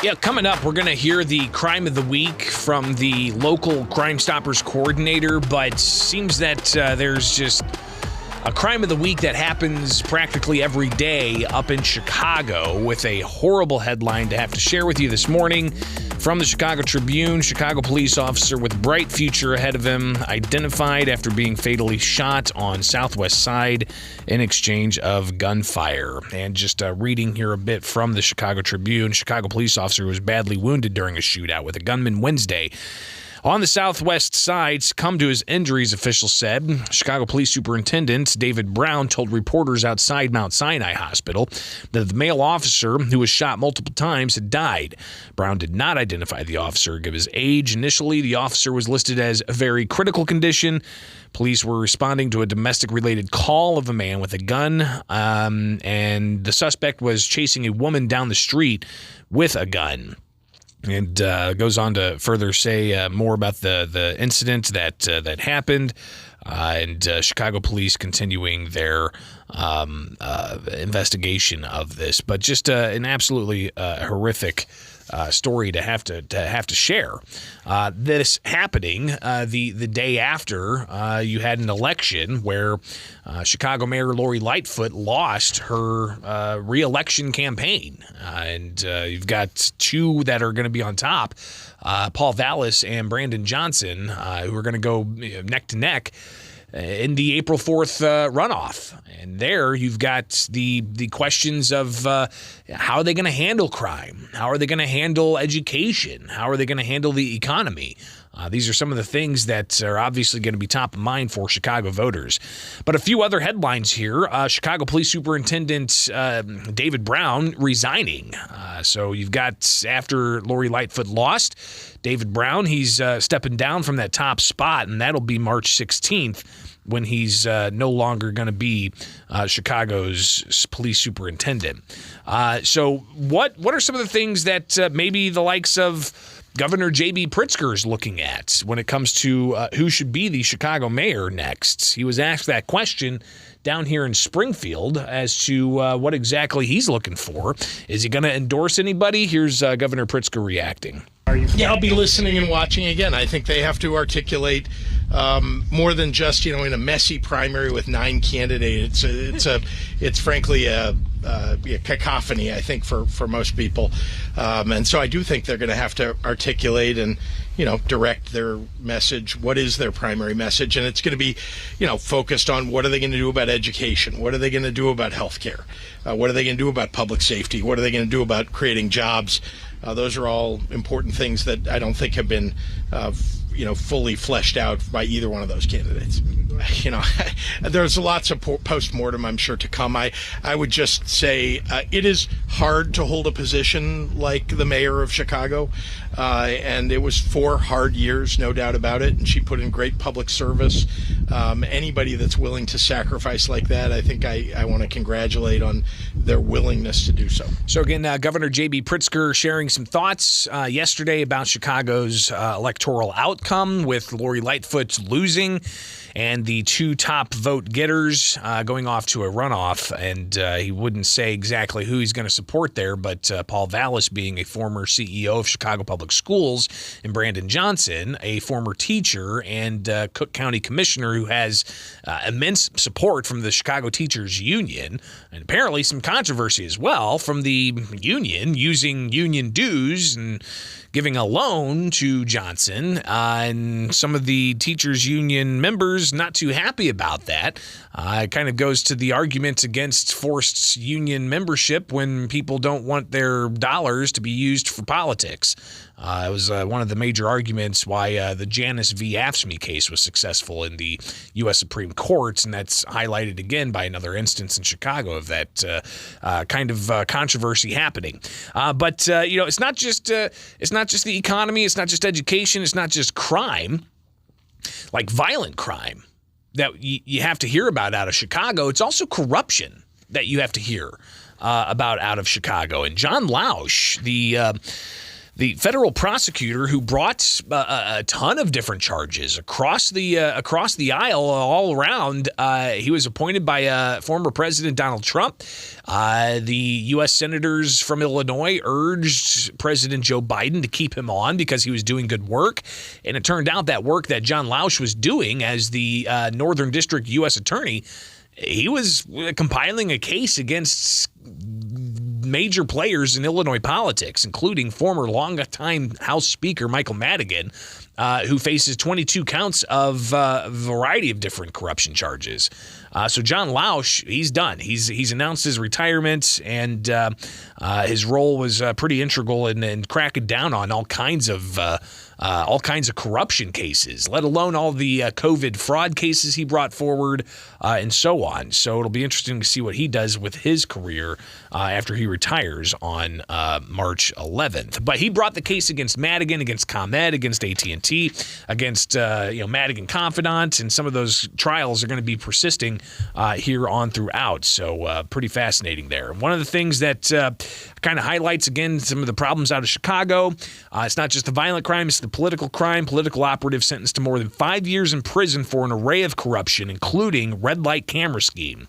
Yeah, coming up, we're going to hear the crime of the week from the local Crime Stoppers coordinator, but seems that there's just a crime of the week that happens practically every day up in Chicago with a horrible headline to have to share with you this morning. From the Chicago Tribune, Chicago police officer with bright future ahead of him identified after being fatally shot on Southwest Side in exchange of gunfire. And just reading here a bit from the Chicago Tribune, Chicago police officer was badly wounded during a shootout with a gunman Wednesday on the Southwest Side, succumbed to his injuries, officials said. Chicago Police Superintendent David Brown told reporters outside Mount Sinai Hospital that the male officer, who was shot multiple times, had died. Brown did not identify the officer or give his age. Initially, the officer was listed as a very critical condition. Police were responding to a domestic-related call of a man with a gun, and the suspect was chasing a woman down the street with a gun. And goes on to further say more about the incident that happened, and Chicago police continuing their investigation of this. But just an absolutely horrific story to have to share. This happening the day after you had an election where Chicago Mayor Lori Lightfoot lost her re-election campaign, and you've got two that are going to be on top, Paul Vallis and Brandon Johnson, who are going to go neck to neck in the April 4th runoff. And there you've got the questions of how are they going to handle crime? How are they going to handle education? How are they going to handle the economy? These are some of the things that are obviously going to be top of mind for Chicago voters. But a few other headlines here. Chicago Police Superintendent David Brown resigning. So you've got, after Lori Lightfoot lost, David Brown, he's stepping down from that top spot, and that'll be March 16th when he's no longer going to be Chicago's police superintendent. So what are some of the things that maybe the likes of Governor J.B. Pritzker is looking at when it comes to who should be the Chicago mayor next? He was asked that question down here in Springfield as to what exactly he's looking for. Is he going to endorse anybody? Here's Governor Pritzker reacting. Yeah, I'll be listening and watching again. I think they have to articulate more than just, in a messy primary with 9 candidates. It's frankly a cacophony, I think, for most people. And so I do think they're going to have to articulate and, direct their message. What is their primary message? And it's going to be, focused on what are they going to do about education? What are they going to do about healthcare? What are they going to do about public safety? What are they going to do about creating jobs? Those are all important things that I don't think have been, fully fleshed out by either one of those candidates. There's lots of post-mortem, I'm sure, to come. I would just say it is hard to hold a position like the mayor of Chicago, and it was 4 hard years, no doubt about it, and she put in great public service. Anybody that's willing to sacrifice like that, I think I want to congratulate on their willingness to do so. So again, Governor J.B. Pritzker sharing some thoughts yesterday about Chicago's electoral outcome with Lori Lightfoot losing and the 2 top vote getters going off to a runoff. And he wouldn't say exactly who he's going to support there, but Paul Vallis being a former CEO of Chicago Public Schools, and Brandon Johnson, a former teacher and Cook County commissioner who has immense support from the Chicago Teachers Union, and apparently some controversy as well from the union using union dues and giving a loan to Johnson, and some of the teachers union members not too happy about that. It kind of goes to the argument against forced union membership when people don't want their dollars to be used for politics. It was one of the major arguments why the Janus v. AFSCME case was successful in the U.S. Supreme Court, and that's highlighted again by another instance in Chicago of that kind of controversy happening. But it's not just the economy, it's not just education, it's not just crime, like violent crime that you have to hear about out of Chicago. It's also corruption that you have to hear about out of Chicago. And John Lausch, the The federal prosecutor who brought a ton of different charges across the aisle all around, he was appointed by former President Donald Trump. The U.S. senators from Illinois urged President Joe Biden to keep him on because he was doing good work. And it turned out that work that John Lausch was doing as the Northern District U.S. Attorney, he was compiling a case against major players in Illinois politics, including former longtime House Speaker Michael Madigan, who faces 22 counts of a variety of different corruption charges. So John Lausch, he's done. He's announced his retirement, and his role was pretty integral in cracking down on all kinds of corruption cases, let alone all the COVID fraud cases he brought forward, and so on. So it'll be interesting to see what he does with his career after he retires on March 11th. But he brought the case against Madigan, against ComEd, against AT&T, against Madigan Confidant, and some of those trials are going to be persisting here on throughout. So pretty fascinating there. One of the things that kind of highlights, again, some of the problems out of Chicago, it's not just the violent crime, it's the political crime. Political operative sentenced to more than 5 years in prison for an array of corruption, including red light camera scheme.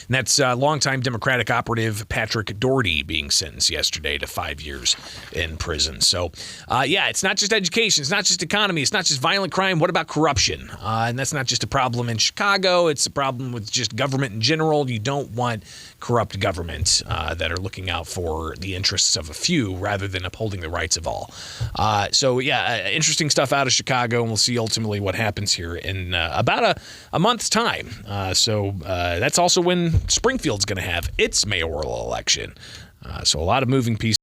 And that's longtime Democratic operative Patrick Doherty being sentenced yesterday to 5 years in prison. So, it's not just education. It's not just economy. It's not just violent crime. What about corruption? And that's not just a problem in Chicago. It's a problem with just government in general. You don't want corrupt government that are looking out for the interests of a few rather than upholding the rights of all. Interesting stuff out of Chicago, and we'll see ultimately what happens here in about a month's time. That's also when Springfield's going to have its mayoral election. So a lot of moving pieces.